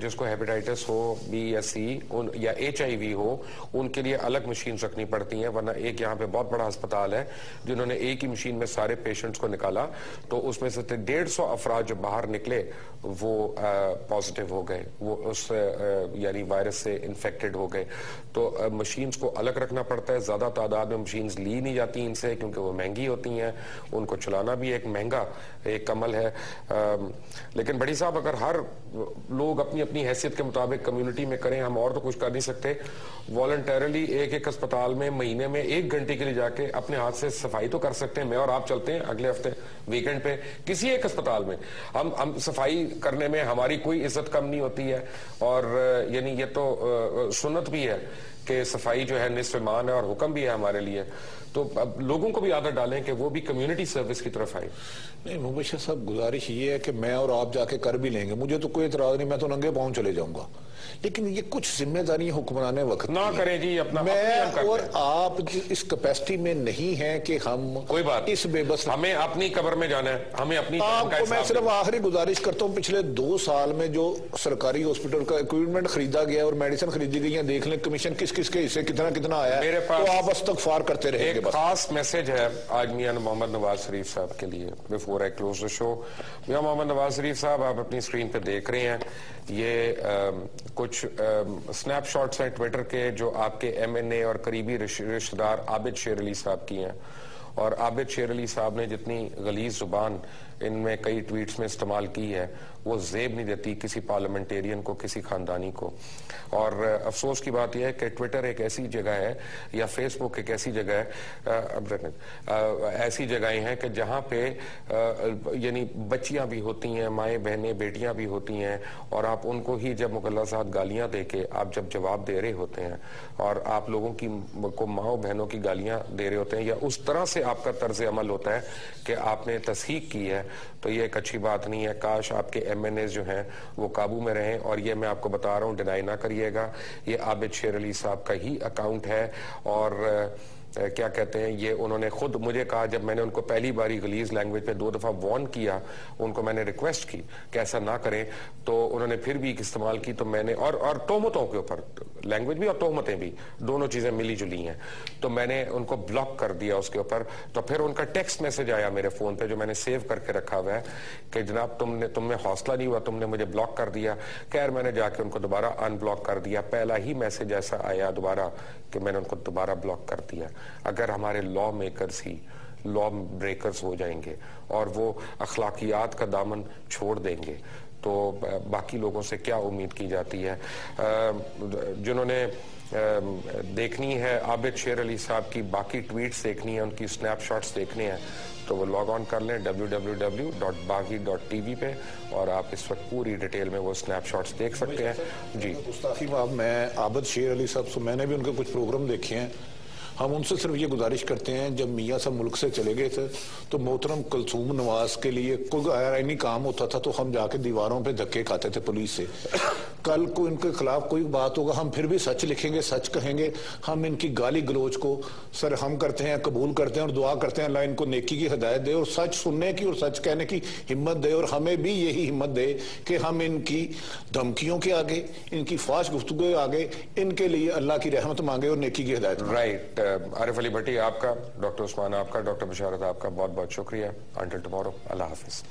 جس کو hepatitis who be یا سی یا HIV ہو ان کے لیے الگ مشینز رکھنی پڑتی ہیں، ورنہ ایک یہاں پہ بہت بڑا ہسپتال ہے جنہوں نے ایک ہی مشین میں سارے پیشنٹس کو نکالا تو اس میں سے 150 افراد جو باہر نکلے وہ پازیٹیو ہو گئے، وہ اس یعنی وائرس سے انفیکٹڈ ہو گئے. تو مشینز کو الگ رکھنا پڑتا ہے. زیادہ تعداد میں مشینز لی نہیں جاتی ان سے کیونکہ وہ مہنگی ہوتی ہیں، ان کو چلانا بھی ایک مہنگا ایک عمل ہے. لیکن بڑی صاحب اگر ہر لوگ اپنی حیثیت کے مطابق کمیونٹی میں کریں، ہم اور تو کچھ کر نہیں سکتے. والنٹیرلی ایک اسپتال میں مہینے میں 1 گھنٹے کے لیے جا کے اپنے ہاتھ سے صفائی تو کر سکتے ہیں. میں اور آپ چلتے ہیں اگلے ہفتے ویکنڈ پہ کسی ایک اسپتال میں، ہم صفائی کرنے میں ہماری کوئی عزت کم نہیں ہوتی ہے. اور یعنی یہ تو سنت بھی ہے کہ صفائی جو ہے نصف ایمان ہے اور حکم بھی ہے ہمارے لیے. تو اب لوگوں کو بھی عادت ڈالیں کہ وہ بھی کمیونٹی سروس کی طرف آئے. نہیں مبشر صاحب، گزارش یہ ہے کہ میں اور آپ جا کے کر بھی لیں گے، مجھے تو کوئی اعتراض نہیں، میں تو ننگے پاؤں چلے جاؤں گا. لیکن یہ کچھ ذمہ داریاں حکمران وقت نہ کریں جی. اپنا میں اور آپ اس کیپیسٹی میں نہیں ہیں کہ ہم کوئی بات اس بے بس، ہمیں اپنی قبر میں جانا ہے، ہمیں اپنی. آپ کو میں صرف آخری گزارش کرتا ہوں، پچھلے 2 سال میں جو سرکاری ہاسپٹل کا اکوپمنٹ خریدا گیا اور میڈیسن خریدی گئی ہیں، دیکھ لیں کمیشن کس کس کے حصے کتنا آیا ہے، تو آپ استغفار کرتے رہیں گے. ایک خاص میسج ہے آج میاں محمد نواز شریف صاحب کے لیے. بفور آئی کلوز دا شو، میاں محمد نواز شریف صاحب آپ اپنی اسکرین پہ دیکھ رہے ہیں یہ کچھ سنیپ شاٹس ہیں ٹویٹر کے جو آپ کے MNA اور قریبی رشتہ دار عابد شیر علی صاحب کی ہیں. اور عابد شیر علی صاحب نے جتنی غلیظ زبان ان میں کئی ٹویٹس میں استعمال کی ہے وہ زیب نہیں دیتی کسی پارلیمنٹیرین کو، کسی خاندانی کو. اور افسوس کی بات یہ ہے کہ ٹویٹر ایک ایسی جگہ ہے یا فیس بک ایک ایسی جگہ ہے، ایسی جگہیں ہیں کہ جہاں پہ یعنی بچیاں بھی ہوتی ہیں، مائیں بہنیں بیٹیاں بھی ہوتی ہیں، اور آپ ان کو ہی جب مغلظات گالیاں دے کے آپ جب جواب دے رہے ہوتے ہیں اور آپ لوگوں کو ماؤں بہنوں کی گالیاں دے رہے ہوتے ہیں یا اس طرح سے آپ کا طرز عمل ہوتا ہے کہ آپ نے تصحیح کی ہے، تو یہ ایک اچھی بات نہیں ہے. کاش آپ کے MNAs جو ہیں وہ قابو میں رہیں. اور یہ میں آپ کو بتا رہا ہوں، ڈینائی نہ کریے گا، یہ عابد شیر علی صاحب کا ہی اکاؤنٹ ہے. اور کیا کہتے ہیں، یہ انہوں نے خود مجھے کہا جب میں نے ان کو پہلی باری غلیظ لینگویج پہ 2 دفعہ وارن کیا، ان کو میں نے ریکویسٹ کی کہ ایسا نہ کریں، تو انہوں نے پھر بھی استعمال کی. تو میں نے اور تہمتوں کے اوپر لینگویج بھی اور تہمتیں بھی دونوں چیزیں ملی جلی ہیں، تو میں نے ان کو بلاک کر دیا اس کے اوپر. تو پھر ان کا ٹیکسٹ میسج آیا میرے فون پہ جو میں نے سیو کر کے رکھا ہوا ہے کہ جناب تم میں حوصلہ نہیں ہوا، تم نے مجھے بلاک کر دیا. خیر میں نے جا کے ان کو دوبارہ ان بلاک کر دیا. پہلا ہی میسج ایسا آیا دوبارہ کہ میں نے ان کو دوبارہ بلاک کر دیا. اگر ہمارے لا میکرز ہی لا بریکرز ہو جائیں گے اور وہ اخلاقیات کا دامن چھوڑ دیں گے تو باقی لوگوں سے کیا امید کی جاتی ہے. جنہوں نے دیکھنی ہے عابد شیر علی صاحب کی باقی ٹویٹس دیکھنی ہے، ان کی سنیپ شاٹس دیکھنے ہیں، تو وہ لاگ آن کر لیں www.baghi.tv پہ اور آپ اس وقت پوری ڈیٹیل میں وہ سنیپ شاٹس دیکھ سکتے ہیں. جی گستاخی میں عابد شیر علی صاحب سے میں نے بھی ان کے کچھ پروگرام دیکھے ہیں. ہم ان سے صرف یہ گزارش کرتے ہیں، جب میاں صاحب ملک سے چلے گئے تھے تو محترم کلثوم نواز کے لیے کوئی آئینی کام ہوتا تھا تو ہم جا کے دیواروں پہ دھکے کھاتے تھے پولیس سے. کل کو ان کے خلاف کوئی بات ہوگا ہم پھر بھی سچ لکھیں گے، سچ کہیں گے. ہم ان کی گالی گلوچ کو سر ہم کرتے ہیں، قبول کرتے ہیں اور دعا کرتے ہیں اللہ ان کو نیکی کی ہدایت دے اور سچ سننے کی اور سچ کہنے کی ہمت دے. اور ہمیں بھی یہی ہمت دے کہ ہم ان کی دھمکیوں کے آگے، ان کی فحش گفتگو کے آگے ان کے لیے اللہ کی رحمت مانگے اور نیکی کی ہدایت مانگے. رائٹ. عارف علی بھٹی آپ کا، ڈاکٹر عثمان آپ کا، ڈاکٹر بشارت آپ کا بہت بہت شکریہ. انٹل ٹمارو، اللہ حافظ.